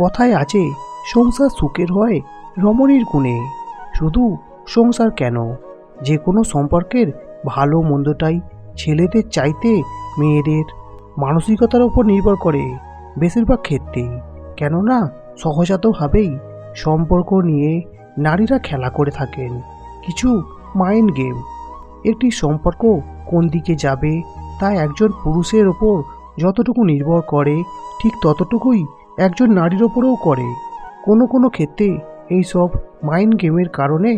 কথায় আছে, সংসার সুখের হয় রমণীর গুণে। শুধু সংসার কেন, যে কোনো সম্পর্কের ভালো মন্দটাই ছেলেদের চাইতে মেয়েদের মানসিকতার ওপর নির্ভর করে বেশিরভাগ ক্ষেত্রেই। কেননা সহজাতভাবেই সম্পর্ক নিয়ে নারীরা খেলা করে থাকেন কিছু মাইন্ড গেম। একটি সম্পর্ক কোন দিকে যাবে তা একজন পুরুষের ওপর যতটুকু নির্ভর করে, ঠিক ততটুকুই একজন নারীর ওপরেও করে। কোনো কোনো ক্ষেত্রে এইসব মাইন্ড গেমের কারণে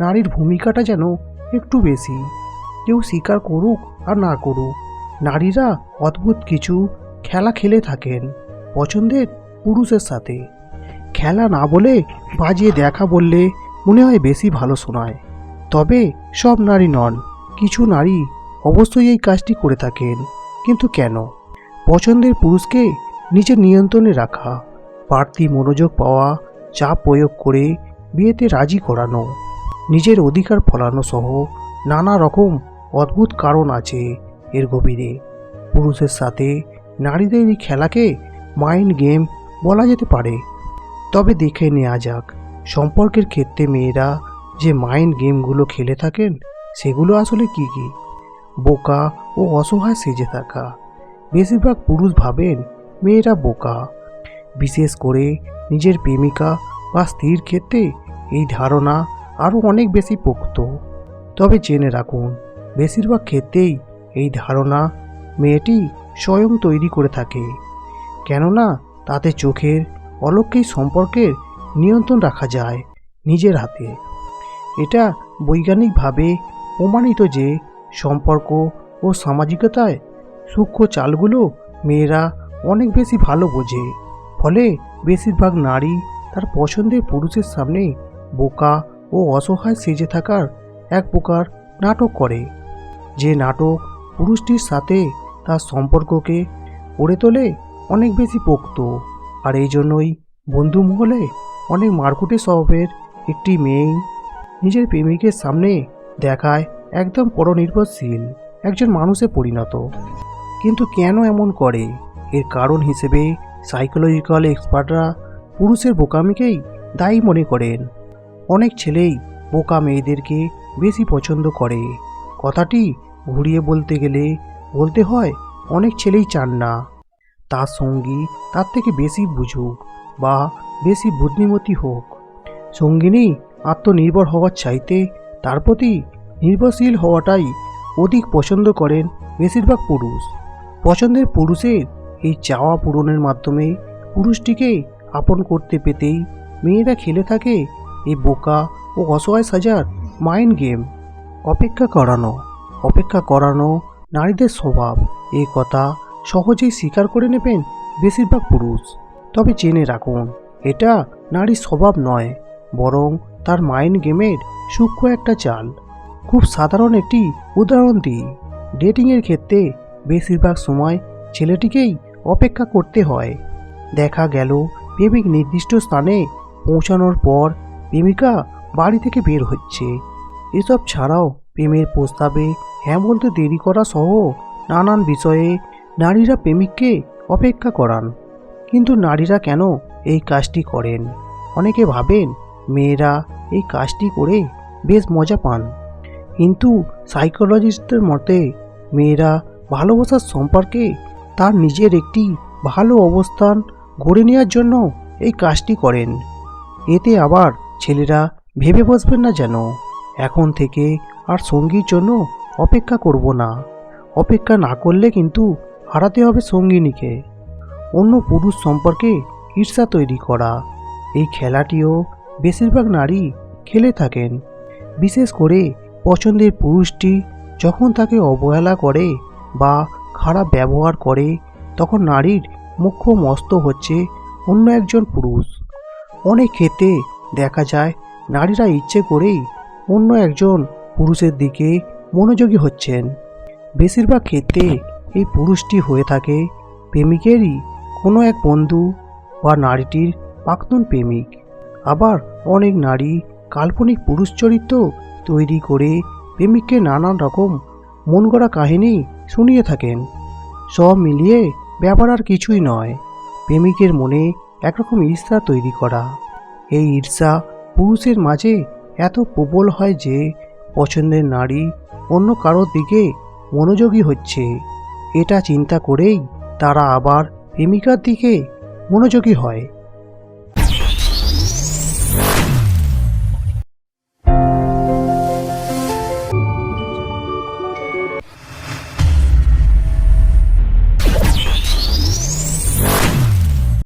নারীর ভূমিকাটা যেন একটু বেশি। কেউ স্বীকার করুক আর না করুক, নারীরা অদ্ভুত কিছু খেলা খেলে থাকেন পছন্দের পুরুষের সাথে। খেলা না বলে বাজিয়ে দেখা বললে মনে হয় বেশি ভালো শোনায়। তবে সব নারী নন, কিছু নারী অবশ্যই এই কাজটি করে থাকেন। কিন্তু কেন? পছন্দের পুরুষকে নিজের নিয়ন্ত্রণে রাখা, বাড়তি মনোযোগ পাওয়া, চাপ প্রয়োগ করে বিয়েতে রাজি করানো, নিজের অধিকার ফলানো সহ নানা রকম অদ্ভুত কারণ আছে এর গভীরে। পুরুষের সাথে নারীদের এই খেলাকে মাইন্ড গেম বলা যেতে পারে। তবে দেখে নেওয়া যাক সম্পর্কের ক্ষেত্রে মেয়েরা যে মাইন্ড গেমগুলো খেলে থাকেন সেগুলো আসলে কি কি। বোকা ও অসহায় সেজে থাকা। বেশিরভাগ পুরুষ ভাবেন মেয়েরা বোকা। বিশেষ করে নিজের প্রেমিকা বা স্ত্রীর ক্ষেত্রে এই ধারণা আরও অনেক বেশি পোক্ত। তবে জেনে রাখুন, বেশিরভাগ ক্ষেত্রেই এই ধারণা মেয়েটি স্বয়ং তৈরি করে থাকে। কেননা তাতে চোখের অলক্ষ্যেই সম্পর্কের নিয়ন্ত্রণ রাখা যায় নিজের হাতে। এটা বৈজ্ঞানিকভাবে প্রমাণিত যে সম্পর্ক ও সামাজিকতায় সূক্ষ্ম চালগুলো মেয়েরা অনেক বেশি ভালো বোঝে। ফলে বেশিরভাগ নারী তার পছন্দের পুরুষের সামনে বোকা ও অসহায় সেজে থাকার এক প্রকার নাটক করে, যে নাটক পুরুষটির সাথে তার সম্পর্ককে গড়ে তোলে অনেক বেশি পোক্ত। আর এই জন্যই বন্ধু মহলে অনেক মারকুটে স্বভাবের একটি মেয়ে নিজের প্রেমিকের সামনে দেখায় একদম পরনির্ভরশীল একজন মানুষে পরিণত। কিন্তু কেন এমন করে? এর কারণ হিসেবে সাইকোলজিক্যাল এক্সপার্টরা পুরুষের বোকামিকেই দায়ী মনে করেন। অনেক ছেলেই বোকা মেয়েদেরকে বেশি পছন্দ করে। কথাটি ঘুরিয়ে বলতে গেলে বলতে হয় অনেক ছেলেই চান না তার সঙ্গী তার থেকে বেশি বুঝুক বা বেশি বুদ্ধিমতী হোক। সঙ্গিনী আত্মনির্ভর হওয়ার চাইতে তার প্রতি নির্ভরশীল হওয়াটাই অধিক পছন্দ করেন বেশিরভাগ পুরুষ। পছন্দের পুরুষের এই চাওয়া পূরণের মাধ্যমে পুরুষটিকে আপন করতে পেতেই মেয়েরা খেলে থাকে এই বোকা ও অসহায় সাজার মাইন্ড গেম। অপেক্ষা করানো নারীদের স্বভাব, এই কথা সহজেই স্বীকার করে নেবেন বেশিরভাগ পুরুষ। তবে জেনে রাখুন, এটা নারীর স্বভাব নয়, বরং তার মাইন্ড গেমের সূক্ষ্ম একটা চাল। খুব সাধারণ একটি উদাহরণ দিই। ডেটিংয়ের ক্ষেত্রে বেশিরভাগ সময় ছেলেটিকেই অপেক্ষা করতে হয়। দেখা গেল প্রেমিক নির্দিষ্ট স্থানে পৌঁছানোর পর প্রেমিকা বাড়ি থেকে বের হচ্ছে। এসব ছাড়াও প্রেমের প্রস্তাবে হ্যাঁ বলতে দেরি করা সহ নানান বিষয়ে নারীরা প্রেমিককে অপেক্ষা করান। কিন্তু নারীরা কেন এই কাজটি করেন? অনেকে ভাবেন মেয়েরা এই কাজটি করে বেশ মজা পান, কিন্তু সাইকোলজিস্টদের মতে মেয়েরা ভালোবাসার সম্পর্কে তার নিজের একটি ভালো অবস্থান গড়ে নেওয়ার জন্য এই কাজটি করেন। এতে আবার ছেলেরা ভেবে বসবেন না যেন এখন থেকে আর সঙ্গীর জন্য অপেক্ষা করব না। অপেক্ষা না করলে কিন্তু হারাতে হবে সঙ্গিনীকে। অন্য পুরুষ সম্পর্কে ঈর্ষা তৈরি করা, এই খেলাটিও বেশিরভাগ নারী খেলে থাকেন। বিশেষ করে পছন্দের পুরুষটি যখন তাকে অবহেলা করে বা খারাপ ব্যবহার করে, তখন নারীর মুখ্য মস্ত হচ্ছে অন্য একজন পুরুষ। অনেক ক্ষেত্রে দেখা যায় নারীরা ইচ্ছে করেই অন্য একজন পুরুষের দিকে মনোযোগী হচ্ছেন। বেশিরভাগ ক্ষেত্রে এই পুরুষটি হয়ে থাকে প্রেমিকেরই কোনো এক বন্ধু বা নারীটির প্রাক্তন প্রেমিক। আবার অনেক নারী কাল্পনিক পুরুষ চরিত্র তৈরি করে প্রেমিককে নানান রকম মন গড়া কাহিনী শুনিয়ে থাকেন। সব মিলিয়ে ব্যাপার আর কিছুই নয়, প্রেমিকের মনে একরকম ঈর্ষা তৈরি করা। এই ঈর্ষা পুরুষের মাঝে এত প্রবল হয় যে পছন্দের নারী অন্য কারোর দিকে মনোযোগী হচ্ছে, এটা চিন্তা করেই তারা আবার প্রেমিকার দিকে মনোযোগী হয়।